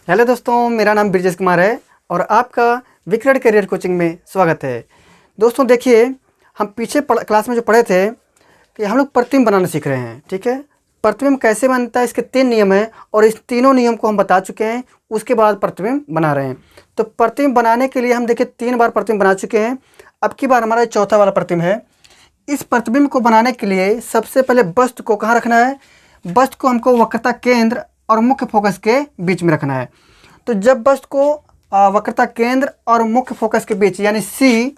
Hello दोस्तों, मेरा नाम ब्रिजेश कुमार है और आपका विक्रड करियर कोचिंग में स्वागत है। दोस्तों देखिए, हम पीछे क्लास में जो पढ़े थे कि हम लोग प्रतिबिंब बनाना सीख रहे हैं। ठीक है, प्रतिबिंब कैसे बनता है, इसके 3 नियम हैं और इस तीनों नियम को हम बता चुके हैं। उसके बाद प्रतिबिंब बना रहे हैं। तो प्रतिबिंब बनाने के लिए हम देखिए 3 बार प्रतिबिंब बना चुके हैं। अब की बार हमारा चौथा वाला प्रतिबिंब है। इस प्रतिबिंब को बनाने के लिए सबसे पहले वस्तु को कहाँ रखना है? वस्तु को हमको वक्रता केंद्र और मुख्य फोकस के बीच में रखना है। तो जब वस्तु को वक्रता केंद्र और मुख्य फोकस के बीच यानी C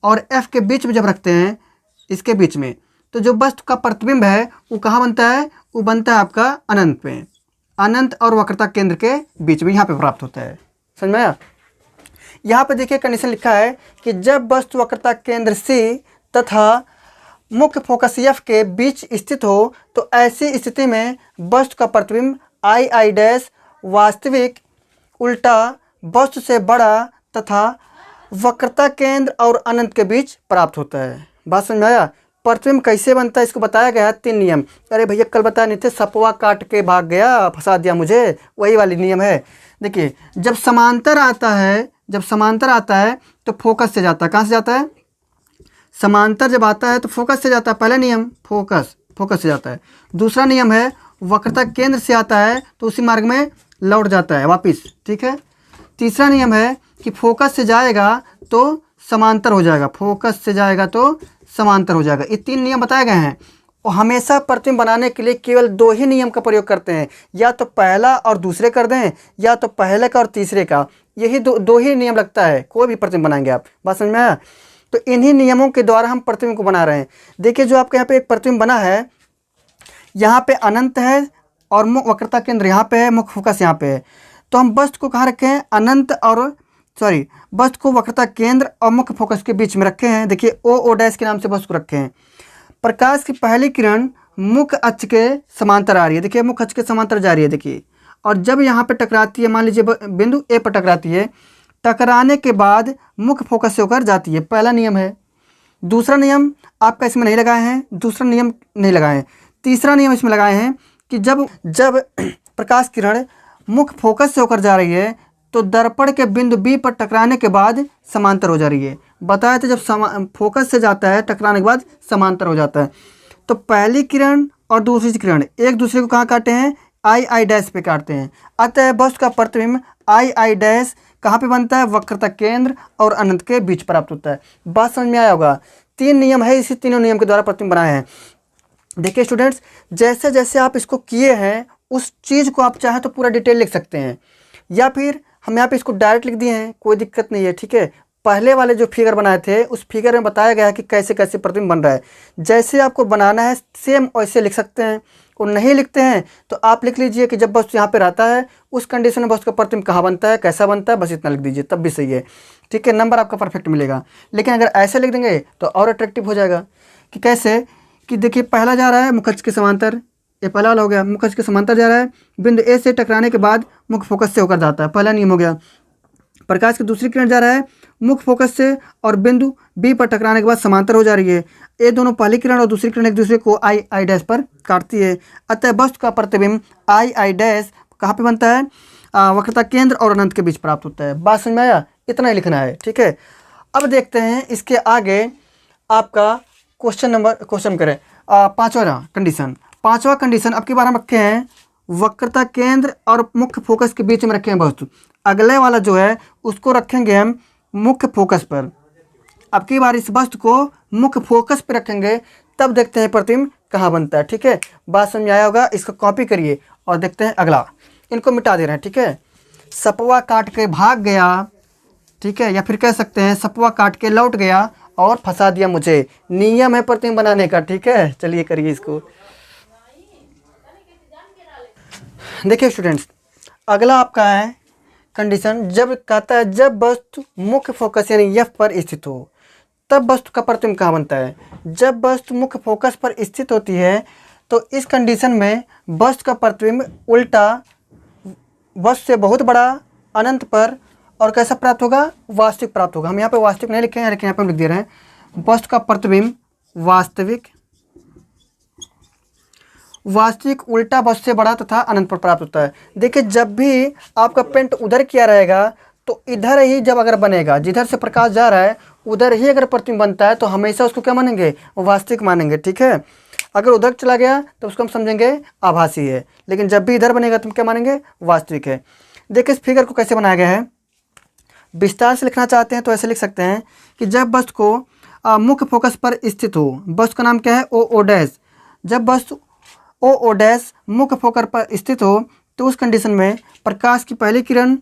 और F के बीच में जब रखते हैं, इसके बीच में, तो जो वस्तु का प्रतिबिंब है वो कहाँ बनता है? वो बनता है आपका अनंत पे, अनंत और वक्रता केंद्र के बीच में, यहाँ पे प्राप्त होता है। समझ में आया? यहाँ पे देखिए कंडीशन लिखा है कि जब वस्तु वक्रता केंद्र C तथा मुख्य फोकस F के बीच स्थित हो तो ऐसी स्थिति में वस्तु का प्रतिबिंब I डैश वास्तविक उल्टा वस्तु से बड़ा तथा वक्रता केंद्र और अनंत के बीच प्राप्त होता है। बात समझ में आया? प्रतिबिंब कैसे बनता है इसको बताया गया है 3 नियम। अरे भैया कल बताया नहीं थे, सपवा काट के भाग गया, फंसा दिया मुझे, वही वाली नियम है। देखिए, जब समांतर आता है तो फोकस से जाता है। कहाँ से जाता है? समांतर जब आता है तो फोकस से जाता है। पहला नियम फोकस से जाता है। दूसरा नियम है वक्रता केंद्र से आता है तो उसी मार्ग में लौट जाता है वापिस। ठीक है। तीसरा नियम है कि फोकस से जाएगा तो समांतर हो जाएगा, फोकस से जाएगा तो समांतर हो जाएगा। ये 3 नियम बताए गए हैं और हमेशा प्रतिबिंब बनाने के लिए केवल 2 ही नियम का प्रयोग करते हैं, या तो पहला और दूसरे कर दें या तो पहले का और तीसरे का। यही दो ही नियम लगता है, कोई भी प्रतिबिंब बनाएंगे आप। बात समझ में आया? तो इन्हीं नियमों के द्वारा हम प्रतिबिंब को बना रहे हैं। देखिए, जो आपके यहाँ पे एक प्रतिबिंब बना है, यहाँ पे अनंत है और वक्रता केंद्र यहाँ पे है, मुख्य फोकस यहाँ पे है। तो हम वस्तु को कहाँ रखे हैं? वस्तु को वक्रता केंद्र और मुख्य फोकस के बीच में रखे हैं। देखिए ओ डैश के नाम से वस्तु को रखे हैं। प्रकाश की पहली किरण मुख्य अक्ष के समांतर आ रही है। देखिए मुख्य अक्ष के समांतर जा रही है। देखिए, और जब यहाँ पे टकराती है, मान लीजिए बिंदु ए पर टकराती है, टकराने के बाद मुख्य फोकस से होकर जाती है। पहला नियम है। दूसरा नियम आपका इसमें नहीं लगाए हैं, दूसरा नियम नहीं लगाए हैं। तीसरा नियम इसमें लगाए हैं कि जब प्रकाश किरण मुख्य फोकस से होकर जा रही है तो दर्पण के बिंदु बी पर टकराने के बाद समांतर हो जा रही है। बताया था जब फोकस से जाता है टकराने के बाद समांतर हो जाता है। तो पहली किरण और दूसरी किरण एक दूसरे को कहाँ काटे हैं? I डैश पे काटते हैं। अतः वस्तु का प्रतिबिंब I डैश कहाँ पे बनता है? वक्रता केंद्र और अनंत के बीच प्राप्त होता है। बात समझ में आया होगा? 3 नियम है, इसी तीनों नियम के द्वारा प्रतिबिंब बनाए हैं। देखिए स्टूडेंट्स, जैसे जैसे आप इसको किए हैं उस चीज़ को आप चाहें तो पूरा डिटेल लिख सकते हैं, या फिर हम यहाँ पे इसको डायरेक्ट लिख दिए हैं, कोई दिक्कत नहीं है। ठीक है, पहले वाले जो फिगर बनाए थे उस फिगर में बताया गया है कि कैसे कैसे प्रतिबिंब बन रहा है। जैसे आपको बनाना है सेम वैसे लिख सकते हैं, और नहीं लिखते हैं तो आप लिख लीजिए कि जब वस्तु यहाँ पे रहता है उस कंडीशन में वस्तु का प्रतिबिंब कहाँ बनता है, कैसा बनता है, बस इतना लिख दीजिए, तब भी सही है। ठीक है, नंबर आपका परफेक्ट मिलेगा। लेकिन अगर ऐसे लिख देंगे तो और अट्रैक्टिव हो जाएगा। कि कैसे? कि देखिए पहला जा रहा है मुख्य अक्ष के समांतर, ये पहला वाला हो गया, मुख्य अक्ष के समांतर जा रहा है, बिंदु ए से टकराने के बाद मुख्य फोकस से होकर जाता है, पहला नियम हो गया। प्रकाश की दूसरी किरण जा रहा है मुख्य फोकस से और बिंदु बी पर टकराने के बाद समांतर हो जा रही है। ये दोनों पहली किरण और दूसरी किरण एक दूसरे को I डैश पर काटती है। अतः वस्तु का प्रतिबिंब I डैश कहाँ पे बनता है? वक्रता केंद्र और अनंत के बीच प्राप्त होता है। बात समझ में आया? इतना ही लिखना है। ठीक है, अब देखते हैं इसके आगे आपका क्वेश्चन करें। पांचवा कंडीशन अब की बार हम रखे हैं वक्रता केंद्र और मुख्य फोकस के बीच में रखे हैं वस्तु। अगले वाला जो है उसको रखेंगे हम मुख्य फोकस पर। अब की बार इस वस्तु को मुख्य फोकस पर रखेंगे, तब देखते हैं प्रतिबिंब कहाँ बनता है। ठीक है, बात समझ आया होगा? इसको कॉपी करिए और देखते हैं अगला। इनको मिटा दे रहे हैं। ठीक है, सपवा काट के भाग गया। ठीक है, या फिर कह सकते हैं सपवा काट के लौट गया और फंसा दिया मुझे। नियम है प्रतिबिंब बनाने का। ठीक है, चलिए करिए इसको। देखिए स्टूडेंट्स, अगला आपका है कंडीशन, जब कहता है जब वस्तु मुख्य फोकस यानी F पर स्थित हो तब वस्तु का प्रतिबिंब कहाँ बनता है? जब वस्तु मुख्य फोकस पर स्थित होती है तो इस कंडीशन में वस्तु का प्रतिबिंब उल्टा वस्तु से बहुत बड़ा अनंत पर और कैसा प्राप्त होगा? वास्तविक प्राप्त होगा। हम यहाँ पे वास्तविक नहीं लिखे हैं, लेकिन यहाँ पे हम लिख दे रहे हैं वस्तु का प्रतिबिंब वास्तविक वास्तविक उल्टा वस्तु से बड़ा तथा अनंत पर प्राप्त होता है। देखिए जब भी आपका पेंट उधर किया रहेगा तो इधर ही जब अगर बनेगा, जिधर से प्रकाश जा रहा है उधर ही अगर प्रतिबिंब बनता है तो हमेशा उसको क्या मानेंगे, वास्तविक मानेंगे। ठीक है, अगर उधर चला गया तो उसको हम समझेंगे आभासी है, लेकिन जब भी इधर बनेगा तो हम क्या मानेंगे, वास्तविक है। देखिए इस फिगर को कैसे बनाया गया है, विस्तार से लिखना चाहते हैं तो ऐसे लिख सकते हैं कि जब वस्तु को मुख्य फोकस पर स्थित हो, वस्तु का नाम क्या है, ओ डैश, जब वस्तु ओ डैश मुख्य फोकस पर स्थित हो तो उस कंडीशन में प्रकाश की पहली किरण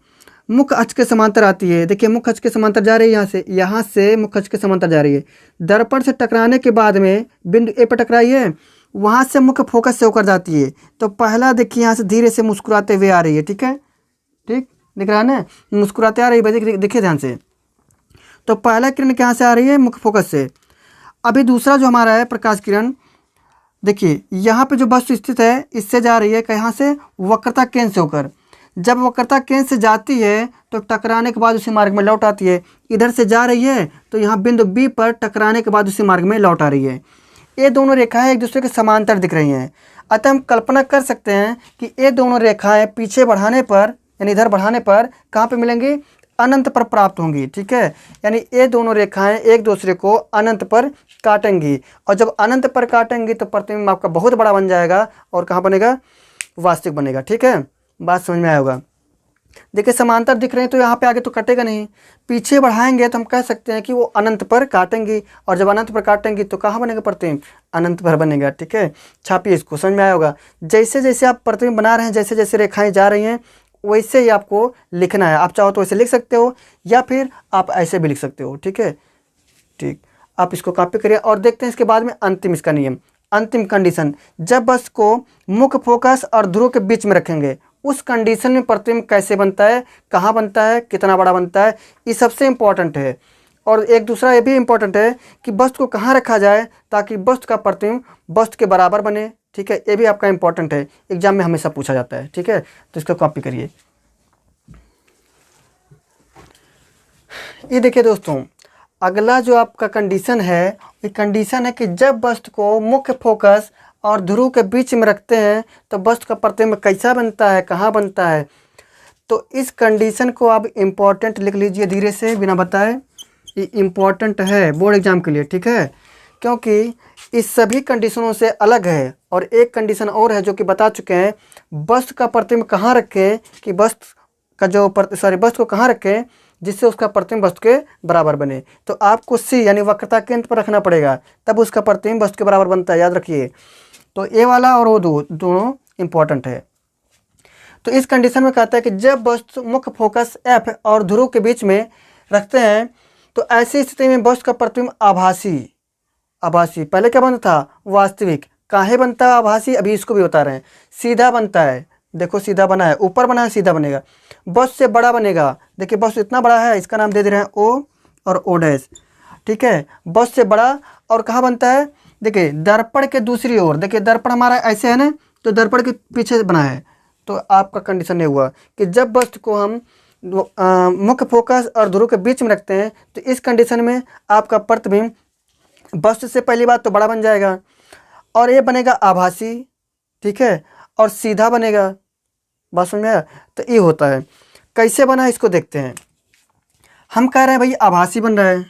मुख्य अक्ष के समांतर आती है। देखिए मुख्य अक्ष के समांतर जा रही है, यहाँ से मुख्य अक्ष के समांतर जा रही है। दर्पण से टकराने के बाद में बिंदु ए पर टकराई है, वहाँ से मुख्य फोकस से होकर जाती है। तो पहला देखिए यहाँ से धीरे से मुस्कुराते हुए आ रही है। ठीक है, ठीक दिख रहा है ना, मुस्कुराते आ रही है, देखिए ध्यान से। तो पहला किरण कहाँ से आ रही है, मुख्य फोकस से। अभी दूसरा जो हमारा है प्रकाश किरण, देखिए यहाँ पे जो वस्तु स्थित है इससे जा रही है कहाँ से, वक्रता केंद्र से होकर। जब वक्रता केंद्र से जाती है तो टकराने के बाद उसी मार्ग में लौट आती है। इधर से जा रही है तो यहाँ बिंदु बी पर टकराने के बाद उसी मार्ग में लौट आ रही है। ये दोनों रेखाएं एक दूसरे के समांतर दिख रही हैं। अतः हम कल्पना कर सकते हैं कि ये दोनों रेखाएं पीछे बढ़ाने पर यानी इधर बढ़ाने पर कहाँ पे मिलेंगी, अनंत पर प्राप्त होंगी। ठीक है, यानी ये दोनों रेखाएं एक दूसरे को अनंत पर काटेंगी, और जब अनंत पर काटेंगी तो प्रतिबिंब आपका बहुत बड़ा बन जाएगा और कहाँ बनेगा, वास्तविक बनेगा। ठीक है, बात समझ में आया होगा। देखिए समांतर दिख रहे हैं तो यहाँ पे आगे तो कटेगा नहीं, पीछे बढ़ाएंगे तो हम कह सकते हैं कि वो अनंत पर काटेंगी, और जब अनंत पर काटेंगी तो कहाँ बनेगा प्रतिबिंब, अनंत पर बनेगा। ठीक है, छापिए इसको, समझ में आया होगा। जैसे जैसे आप प्रतिबिंब बना रहे हैं, जैसे जैसे रेखाएं जा रही हैं वैसे ही आपको लिखना है। आप चाहो तो ऐसे लिख सकते हो या फिर आप ऐसे भी लिख सकते हो। ठीक है, ठीक, आप इसको कॉपी करिए और देखते हैं इसके बाद में अंतिम इसका नियम, अंतिम कंडीशन। जब बस को मुख्य फोकस और ध्रुव के बीच में रखेंगे उस कंडीशन में प्रतिबिंब कैसे बनता है, कहाँ बनता है, कितना बड़ा बनता है, ये सबसे इम्पॉर्टेंट है। और एक दूसरा ये भी इम्पॉर्टेंट है कि वस्तु को कहाँ रखा जाए ताकि वस्तु का प्रतिबिंब वस्तु के बराबर बने। ठीक है, ये भी आपका इम्पॉर्टेंट है, एग्जाम में हमेशा पूछा जाता है। ठीक है, तो इसको कॉपी करिए। ये देखिए दोस्तों, अगला जो आपका कंडीशन है, ये कंडीशन है कि जब वस्तु को मुख्य फोकस और ध्रुव के बीच में रखते हैं तो वस्तु का प्रतिबिंब कैसा बनता है, कहाँ बनता है। तो इस कंडीशन को आप इम्पॉर्टेंट लिख लीजिए धीरे से बिना बताए, ये इम्पॉर्टेंट है बोर्ड एग्जाम के लिए। ठीक है, क्योंकि इस सभी कंडीशनों से अलग है। और एक कंडीशन और है जो कि बता चुके हैं, वस्तु का प्रतिबिंब कहाँ रखें कि वस्तु का जो वस्तु को कहाँ रखें जिससे उसका प्रतिबिंब वस्तु के बराबर बने। तो आपको सी यानी वक्रता केंद्र पर रखना पड़ेगा, तब उसका प्रतिबिंब वस्तु के बराबर बनता है, याद रखिए। तो ए वाला और वो दोनों इम्पॉर्टेंट है। तो इस कंडीशन में कहता है कि जब वस्तु मुख्य फोकस एफ और ध्रुव के बीच में रखते हैं तो ऐसी स्थिति में वस्तु का प्रतिबिंब आभासी पहले क्या बनता था, वास्तविक। काहे बनता है आभासी, अभी इसको भी बता रहे हैं। सीधा बनता है, देखो सीधा बना है, ऊपर बना है, सीधा बनेगा। वस्तु से बड़ा बनेगा, देखिए वस्तु इतना बड़ा है, इसका नाम दे दे रहे हैं ओ और ओ डैश। ठीक है, वस्तु से बड़ा। और कहाँ बनता है, देखिए दर्पण के दूसरी ओर, देखिए दर्पण हमारा ऐसे है ना, तो दर्पण के पीछे बना है। तो आपका कंडीशन ये हुआ कि जब वस्तु को हम मुख्य फोकस और ध्रुव के बीच में रखते हैं तो इस कंडीशन में आपका प्रतिबिंब वस्तु से पहली बात तो बड़ा बन जाएगा और ये बनेगा आभासी। ठीक है, और सीधा बनेगा। बात समझ में आया। तो ये होता है, कैसे बना है इसको देखते हैं। हम कह रहे हैं भाई आभासी बन रहा है,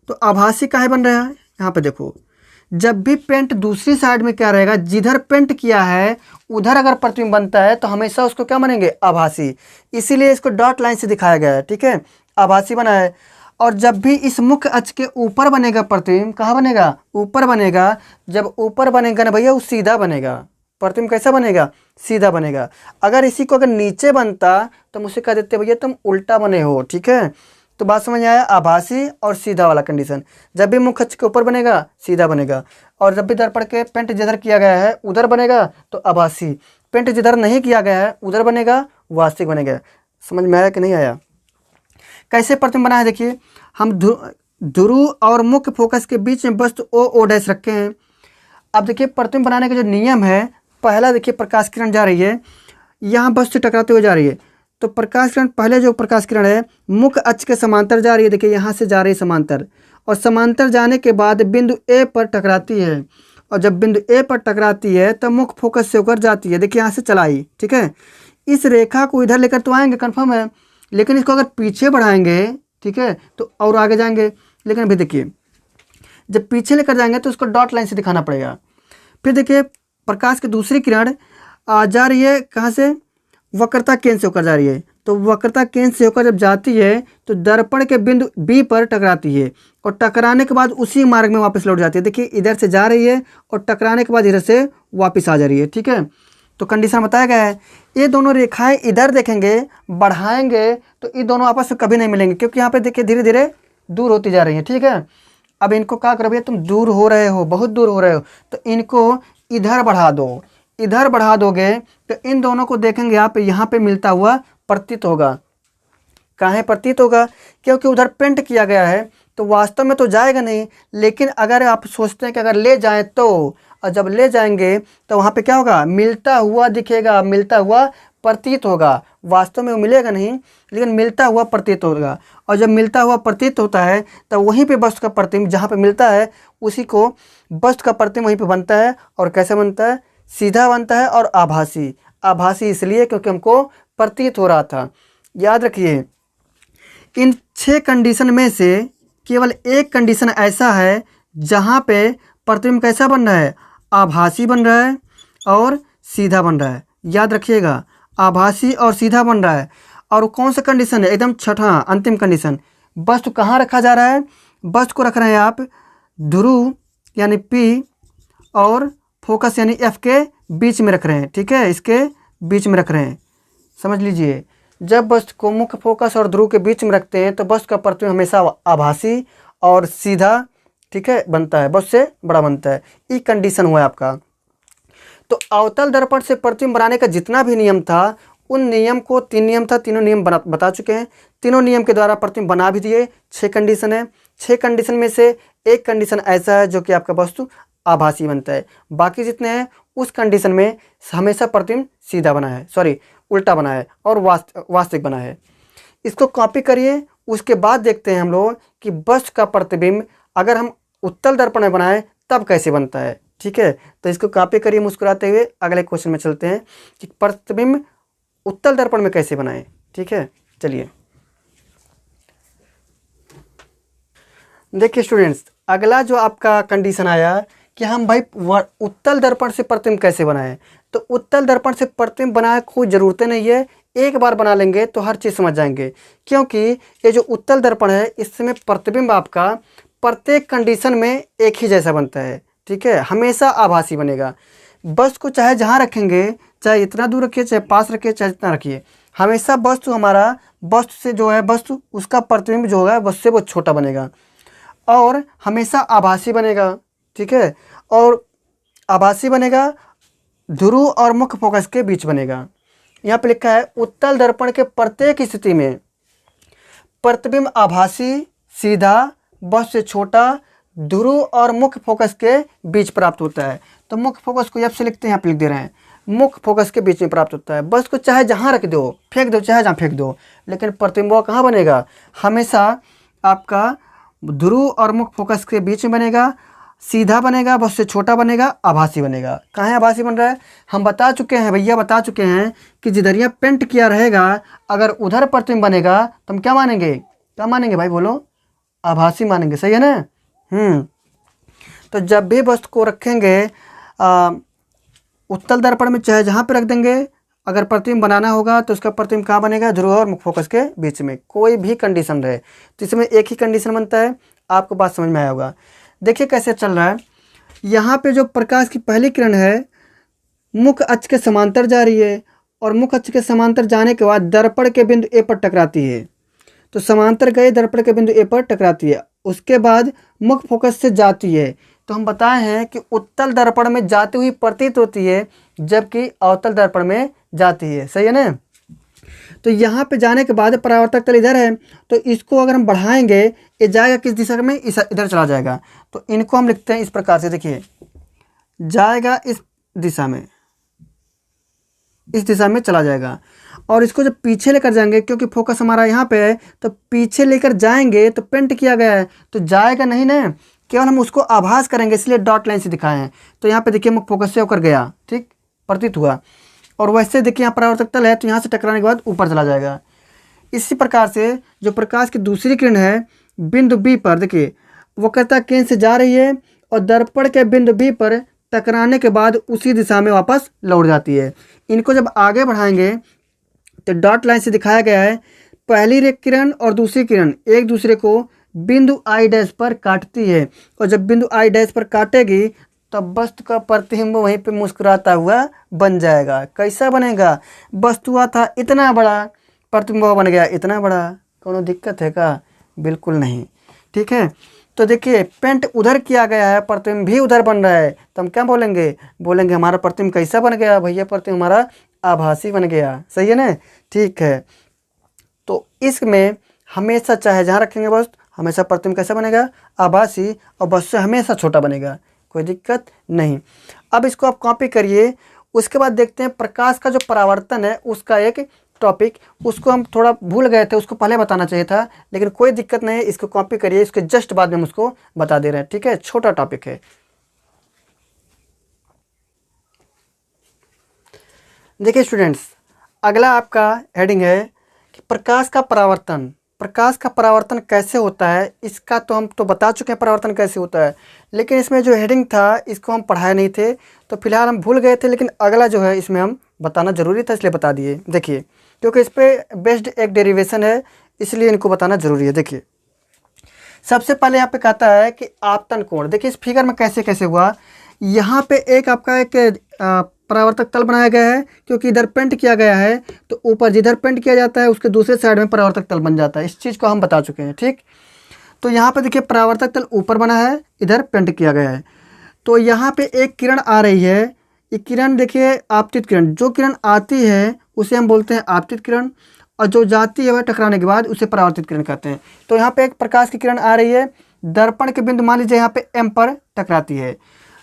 तो आभासी काहे बन रहा है, यहाँ पे देखो, जब भी पेंट दूसरी साइड में क्या रहेगा, जिधर पेंट किया है उधर अगर प्रतिबिंब बनता है तो हमेशा उसको क्या मानेंगे, आभासी। इसीलिए इसको डॉट लाइन से दिखाया गया है। ठीक है, आभासी बना है। और जब भी इस मुख्य अक्ष के ऊपर बनेगा प्रतिबिंब, कहाँ बनेगा, ऊपर बनेगा। जब ऊपर बनेगा ना भैया, वो सीधा बनेगा। प्रतिबिंब कैसा बनेगा, सीधा बनेगा। अगर इसी को अगर नीचे बनता तो मुझसे कह देते भैया तुम उल्टा बने हो। ठीक है, तो बात समझ आया, आभासी और सीधा वाला कंडीशन। जब भी मुख्य अक्ष के ऊपर बनेगा सीधा बनेगा, और जब भी दर्पण के पेंट जिधर किया गया है उधर बनेगा तो आभासी। पेंट जिधर नहीं किया गया है उधर बनेगा वास्तविक बनेगा। समझ में आया कि नहीं आया। कैसे प्रतिबिंब बना है देखिए, हम ध्रुव और मुख्य फोकस के बीच में वस्तु ओ डैश रखे हैं। अब देखिए प्रतिबिंब बनाने का जो नियम है, पहला देखिए प्रकाश किरण जा रही है, यहाँ वस्तु टकराते हुए जा रही है। तो प्रकाश किरण, पहले जो प्रकाश किरण है मुख्य अक्ष के समांतर जा रही है, देखिए यहाँ से जा रही है समांतर, और समांतर जाने के बाद बिंदु ए पर टकराती है। और जब बिंदु ए पर टकराती है तब मुख्य फोकस से होकर जाती है। देखिए यहाँ से चलाई, ठीक है। इस रेखा को इधर लेकर तो आएंगे, कन्फर्म है, लेकिन इसको अगर पीछे बढ़ाएंगे, ठीक है, तो और आगे जाएंगे। लेकिन अभी देखिए जब पीछे लेकर जाएंगे तो उसको डॉट लाइन से दिखाना पड़ेगा। फिर देखिए प्रकाश की दूसरी किरण जा रही है कहाँ से, वक्रता केंद्र से होकर जा रही है। तो वक्रता केंद्र से होकर जब जाती है तो दर्पण के बिंदु बी पर टकराती है और टकराने के बाद उसी मार्ग में वापस लौट जाती है। देखिए इधर से जा रही है और टकराने के बाद इधर से वापस आ जा रही है, ठीक है। तो कंडीशन बताया गया है। ये दोनों रेखाएं इधर देखेंगे, बढ़ाएंगे तो ये दोनों आपस में कभी नहीं मिलेंगे, क्योंकि यहाँ पे देखिए धीरे धीरे दूर होती जा रही है, ठीक है। अब इनको क्या करो भैया, तुम दूर हो रहे हो, बहुत दूर हो रहे हो, तो इनको इधर बढ़ा दो। इधर बढ़ा दोगे तो इन दोनों को देखेंगे आप, यहाँ पे मिलता हुआ प्रतीत होगा। कहाँ प्रतीत होगा, क्योंकि उधर पेंट किया गया है, तो वास्तव में तो जाएगा नहीं, लेकिन अगर आप सोचते हैं कि अगर ले जाएं तो, और जब ले जाएंगे तो वहाँ पे क्या होगा, मिलता हुआ दिखेगा, मिलता हुआ प्रतीत होगा। वास्तव में वो मिलेगा नहीं, लेकिन मिलता हुआ प्रतीत होगा। और जब मिलता हुआ प्रतीत होता है तो वहीं पे वस्तु का प्रतिबिंब जहाँ पे मिलता है उसी को वस्तु का प्रतिबिंब वहीं पे बनता है। और कैसे बनता है, सीधा बनता है और आभासी। आभासी इसलिए क्योंकि हमको प्रतीत हो रहा था। याद रखिए इन 6 कंडीशन में से केवल एक कंडीशन ऐसा है जहाँ पे प्रतिबिंब कैसा बन रहा है, आभासी बन रहा है और सीधा बन रहा है। याद रखिएगा आभासी और सीधा बन रहा है। और कौन सा कंडीशन है, एकदम छठा अंतिम कंडीशन, वस्तु कहाँ रखा जा रहा है, वस्तु को रख रहे हैं आप ध्रुव यानी P और फोकस यानी F के बीच में रख रहे हैं, ठीक है, इसके बीच में रख रहे हैं। समझ लीजिए जब वस्तु को मुख्य फोकस और ध्रुव के बीच में रखते हैं तो वस्तु का प्रतिबिंब हमेशा आभासी और सीधा, ठीक है, बनता है, वस्तु से बड़ा बनता है। ये कंडीशन हुआ है आपका। तो अवतल दर्पण से प्रतिबिंब बनाने का जितना भी नियम था, उन नियम को 3 नियम था, तीनों नियम बता चुके हैं। तीनों नियम के द्वारा प्रतिबिंब बना भी दिए। 6 कंडीशन है। 6 कंडीशन में से एक कंडीशन ऐसा है जो कि आपका वस्तु आभासी बनता है। बाकी जितने हैं उस कंडीशन में हमेशा प्रतिबिंब सीधा बना है, सॉरी उल्टा बना है और वास्तविक बना है। इसको कॉपी करिए, उसके बाद देखते हैं हम लोग कि वस्तु का प्रतिबिंब अगर हम उत्तल दर्पण में बनाए तब कैसे बनता है, ठीक है। तो इसको कॉपी करिए मुस्कुराते हुए। अगले क्वेश्चन में चलते हैं कि प्रतिबिंब उत्तल दर्पण में कैसे बनाएं, ठीक है। चलिए देखिए स्टूडेंट्स, अगला जो आपका कंडीशन आया कि हम भाई उत्तल दर्पण से प्रतिबिंब कैसे बनाएं। तो उत्तल दर्पण से प्रतिबिंब बनाए कोई ज़रूरत नहीं है, एक बार बना लेंगे तो हर चीज़ समझ जाएंगे। क्योंकि ये जो उत्तल दर्पण है इसमें प्रतिबिंब आपका प्रत्येक कंडीशन में एक ही जैसा बनता है, ठीक है, हमेशा आभासी बनेगा। वस्तु को चाहे जहाँ रखेंगे, चाहे इतना दूर रखिए, चाहे पास रखिए, चाहे इतना रखिए, हमेशा वस्तु हमारा वस्तु से जो है वस्तु उसका प्रतिबिंब जो होगा वस्तु से वो छोटा बनेगा और हमेशा आभासी बनेगा, ठीक है। और आभासी बनेगा, ध्रुव और मुख्य फोकस के बीच बनेगा। यहाँ पे लिखा है उत्तल दर्पण के प्रत्येक स्थिति में प्रतिबिंब आभासी, सीधा, वस्तु से छोटा, ध्रुव और मुख्य फोकस के बीच प्राप्त होता है। तो मुख्य फोकस को F से लिखते हैं, यहाँ पे लिख दे रहे हैं, मुख्य फोकस के बीच में प्राप्त होता है। वस्तु को चाहे जहाँ रख दो, फेंक दो, चाहे जहाँ फेंक दो, लेकिन प्रतिबिंब कहाँ बनेगा, हमेशा आपका ध्रुव और मुख्य फोकस के बीच में बनेगा, सीधा बनेगा, वस्तु से छोटा बनेगा, आभासी बनेगा। कहाँ आभासी बन रहा है, हम बता चुके हैं भैया, बता चुके हैं कि जिधर यह पेंट किया रहेगा अगर उधर प्रतिबिंब बनेगा तो हम क्या मानेंगे, क्या मानेंगे भाई बोलो, आभासी मानेंगे, सही है ना। तो जब भी वस्तु को रखेंगे उत्तल दर्पण में चाहे जहाँ पे रख देंगे, अगर प्रतिबिंब बनाना होगा तो उसका प्रतिबिंब कहाँ बनेगा, ध्रुव और मुख्य फोकस के बीच में। कोई भी कंडीशन रहे तो इसमें एक ही कंडीशन बनता है। आपको बात समझ में आया होगा। देखिए कैसे चल रहा है, यहाँ पे जो प्रकाश की पहली किरण है मुख्य अक्ष के समांतर जा रही है और मुख्य अक्ष के समांतर जाने के बाद दर्पण के बिंदु ए पर टकराती है। तो समांतर गए दर्पण के बिंदु ए पर टकराती है, उसके बाद मुख्य फोकस से जाती है। तो हम बताए हैं कि उत्तल दर्पण में जाती हुई प्रतीत होती है जबकि अवतल दर्पण में जाती है, सही है ना। तो यहाँ पे जाने के बाद परावर्तक तल इधर है, तो इसको अगर हम बढ़ाएंगे ये जाएगा किस दिशा में, इधर चला जाएगा। तो इनको हम लिखते हैं इस प्रकार से, देखिए जाएगा इस दिशा में, इस दिशा में चला जाएगा। और इसको जब पीछे लेकर जाएंगे, क्योंकि फोकस हमारा यहाँ पे है, तो पीछे लेकर जाएंगे तो पेंट किया गया है तो जाएगा नहीं ना, केवल हम उसको आभास करेंगे, इसलिए डॉट लाइन से दिखाए हैं। तो यहाँ पे देखिए मुख्य फोकस से होकर गया, ठीक, प्रतीत हुआ। और वैसे देखिए यहाँ परावर्तक तल है, तो यहाँ से टकराने के बाद ऊपर चला जाएगा। इसी प्रकार से जो प्रकाश की दूसरी किरण है बिंदु बी पर, देखिए वो कहता है केंद्र से जा रही है और दर्पण के बिंदु बी पर टकराने के बाद उसी दिशा में वापस लौट जाती है। इनको जब आगे बढ़ाएंगे तो डॉट लाइन से दिखाया गया है, पहली किरण और दूसरी किरण एक दूसरे को बिंदु आई डैश पर काटती है, और जब बिंदु आई डैश पर काटेगी तब वस्तु का प्रतिबिंब वहीं पे मुस्कुराता हुआ बन जाएगा। कैसा बनेगा? वस्तु हुआ था इतना बड़ा, प्रतिबिंब बन गया इतना बड़ा। कोनो दिक्कत है का? बिल्कुल नहीं, ठीक है। तो देखिए पेंट उधर किया गया है, प्रतिबिंब भी उधर बन रहा है, तो हम क्या बोलेंगे? बोलेंगे हमारा प्रतिबिंब कैसा बन गया भैया? प्रतिबिंब हमारा आभासी बन गया। सही है ना? ठीक है। तो इसमें हमेशा चाहे जहाँ रखेंगे वस्तु, हमेशा प्रतिबिंब कैसा बनेगा? आभासी, और वस्तु हमेशा छोटा बनेगा, कोई दिक्कत नहीं। अब इसको आप कॉपी करिए। उसके बाद देखते हैं प्रकाश का जो परावर्तन है उसका एक टॉपिक, उसको हम थोड़ा भूल गए थे, उसको पहले बताना चाहिए था, लेकिन कोई दिक्कत नहीं, इसको कॉपी करिए, इसके जस्ट बाद में हम उसको बता दे रहे हैं, ठीक है। छोटा टॉपिक है। देखिए स्टूडेंट्स, अगला आपका हेडिंग है कि प्रकाश का परावर्तन। प्रकाश का परावर्तन कैसे होता है, इसका तो हम तो बता चुके हैं परावर्तन कैसे होता है, लेकिन इसमें जो हेडिंग था इसको हम पढ़ाए नहीं थे, तो फिलहाल हम भूल गए थे, लेकिन अगला जो है इसमें हम बताना ज़रूरी था, इसलिए बता दिए। देखिए क्योंकि इस पर बेस्ड एक डेरिवेशन है, इसलिए इनको बताना ज़रूरी है। देखिए सबसे पहले यहाँ पे कहता है कि आपतन कोण। देखिए इस फिगर में कैसे कैसे हुआ। यहाँ पे एक आपका एक परावर्तक तल बनाया गया है, क्योंकि इधर पेंट किया गया है, तो ऊपर जिधर पेंट किया जाता है उसके दूसरे साइड में परावर्तक तल बन जाता है। इस चीज़ को हम बता चुके हैं, ठीक। तो यहाँ पे देखिए परावर्तक तल ऊपर बना है, इधर पेंट किया गया है। तो यहाँ पे एक किरण आ रही है, ये किरण देखिए आपतित किरण। जो किरण आती है उसे हम बोलते हैं आपतित किरण, और जो जाती है वह टकराने के बाद उसे परावर्तित किरण कहते हैं। तो यहाँ पे एक प्रकाश की किरण आ रही है, दर्पण के बिंदु मान लीजिए यहाँ पे एम पर टकराती है,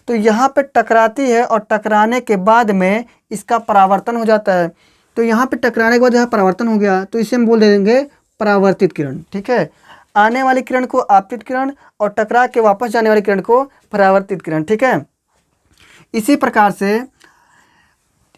तो यहाँ पे टकराती है और टकराने के बाद में इसका परावर्तन हो जाता है। तो यहाँ पे टकराने के बाद यहाँ परावर्तन हो गया, तो इसे हम बोल देंगे परावर्तित किरण, ठीक है। आने वाली किरण को आपतित किरण और टकरा के वापस जाने वाली किरण को परावर्तित किरण, ठीक है। इसी प्रकार से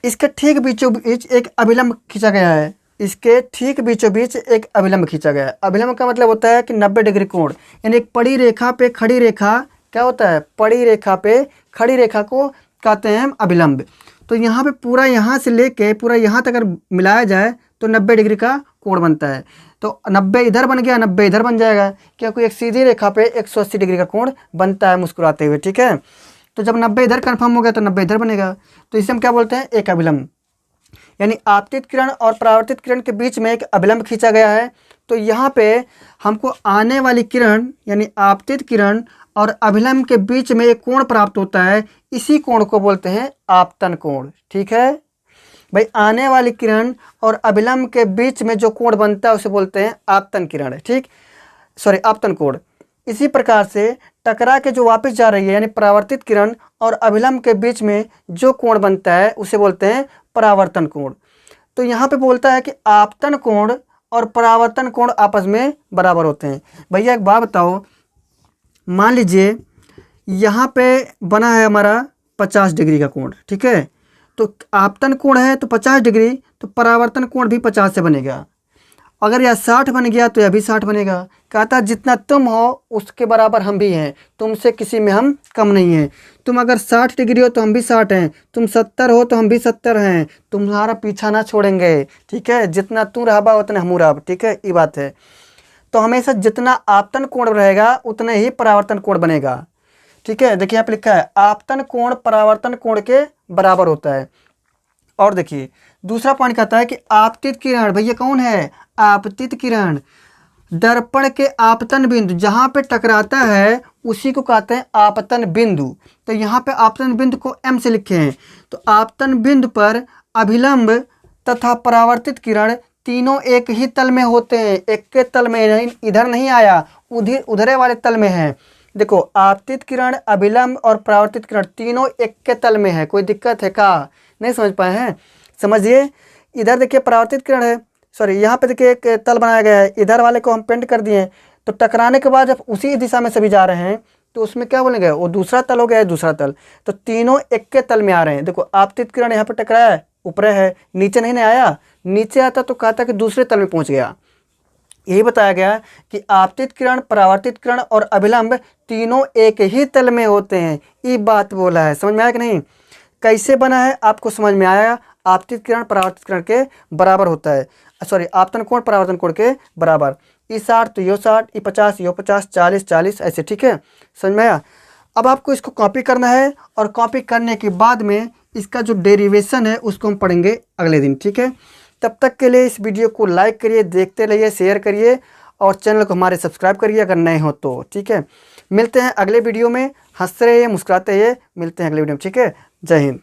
इसके ठीक बीचों बीच एक अभिलंब खींचा गया है। इसके ठीक बीचों बीच एक अभिलंब खींचा गया है। अभिलंब का मतलब होता है कि 90 डिग्री कोण, यानी एक पड़ी रेखा पे खड़ी रेखा क्या होता है? पड़ी रेखा पे खड़ी रेखा को कहते हैं हम अभिलंब। तो यहाँ पे पूरा यहाँ से लेके पूरा यहाँ तक अगर मिलाया जाए तो 90 डिग्री का कोण बनता है। तो 90 इधर बन गया, 90 इधर बन जाएगा, क्योंकि एक सीधी रेखा पे 180 डिग्री का कोण बनता है मुस्कुराते हुए, ठीक है। तो जब 90 इधर कन्फर्म हो गया तो 90 इधर बनेगा, तो इसे हम क्या बोलते हैं? एक अभिलंब। यानी आपतित किरण और परावर्तित किरण के बीच में एक अभिलंब खींचा गया है। तो यहाँ पे हमको आने वाली किरण यानी आपतित किरण और अभिलंब के बीच में एक कोण प्राप्त होता है, इसी कोण को बोलते हैं आपतन कोण, ठीक है भाई। आने वाली किरण और अभिलंब के बीच में जो कोण बनता है उसे बोलते हैं आपतन किरण, ठीक, सॉरी आपतन कोण। इसी प्रकार से टकरा के जो वापस जा रही है यानी परावर्तित किरण और अभिलंब के बीच में जो कोण बनता है उसे बोलते हैं परावर्तन कोण। तो यहाँ पे बोलता है कि आपतन कोण और परावर्तन कोण आपस में बराबर होते हैं। भैया एक बात बताओ, मान लीजिए यहाँ पे बना है हमारा 50 डिग्री का कोण, ठीक है। तो आपतन कोण है तो 50 डिग्री, तो परावर्तन कोण भी 50 से बनेगा। अगर यह 60 बन गया तो यह भी 60 बनेगा। कहता है जितना तुम हो उसके बराबर हम भी हैं, तुमसे किसी में हम कम नहीं हैं। तुम अगर 60 डिग्री हो तो हम भी 60 हैं, तुम 70 हो तो हम भी 70 हैं, तुम्हारा पीछा ना छोड़ेंगे, ठीक है। जितना तू रहबा उतना हम रहब, ठीक है, ये बात है। तो हमेशा जितना आपतन कोण रहेगा उतने ही परावर्तन कोण बनेगा, ठीक है। देखिए यहाँ पे लिखा है आपतन कोण परावर्तन कोण के बराबर होता है। और देखिए दूसरा पॉइंट कहता है कि आपतित किरण, भैया कौन है? आपतित किरण दर्पण के आपतन बिंदु जहाँ पे टकराता है उसी को कहते हैं आपतन बिंदु। तो यहाँ पे आपतन बिंदु को एम से लिखे हैं। तो आपतन बिंदु पर अभिलंब तथा परावर्तित किरण तीनों एक ही तल में होते हैं, एक के तल में नहीं, इधर नहीं आया, उधरे वाले तल में है। देखो आपतित किरण, अभिलंब और परावर्तित किरण तीनों एक के तल में है। कोई दिक्कत है का? नहीं समझ पाए हैं? समझिए, इधर देखिए परावर्तित किरण है, सॉरी यहाँ पे देखिए एक तल बनाया गया है, इधर वाले को हम पेंट कर दिए, तो टकराने के बाद जब उसी दिशा में सभी जा रहे हैं तो उसमें क्या बोलेंगे, वो दूसरा तल हो गया है, दूसरा तल। तो तीनों एक के तल में आ रहे हैं। देखो आपतित किरण यहाँ पर टकराया है, ऊपर है, नीचे नहीं ना आया। नीचे आता तो कहता कि दूसरे तल में पहुँच गया। यही बताया गया कि आपतित किरण, परावर्तित किरण और अभिलंब तीनों एक ही तल में होते हैं। ये बात बोला है, समझ में आया कि नहीं? कैसे बना है आपको समझ में आया? आपतित किरण परावर्तित किरण के बराबर होता है, सॉरी आपतन कोण परावर्तन कोण के बराबर। ई 60 तो यो 60, ई 50 यो 50, 40 40, ऐसे, ठीक है, समझ में आया? अब आपको इसको कॉपी करना है और कॉपी करने के बाद में इसका जो डेरिवेशन है उसको हम पढ़ेंगे अगले दिन, ठीक है? तब तक के लिए इस वीडियो को लाइक करिए, देखते रहिए, शेयर करिए और चैनल को हमारे सब्सक्राइब करिए अगर नए हो तो, ठीक है? मिलते हैं अगले वीडियो में। हंसते रहिए, मुस्कुराते रहिए, मिलते हैं अगले वीडियो में, ठीक है? जय हिंद।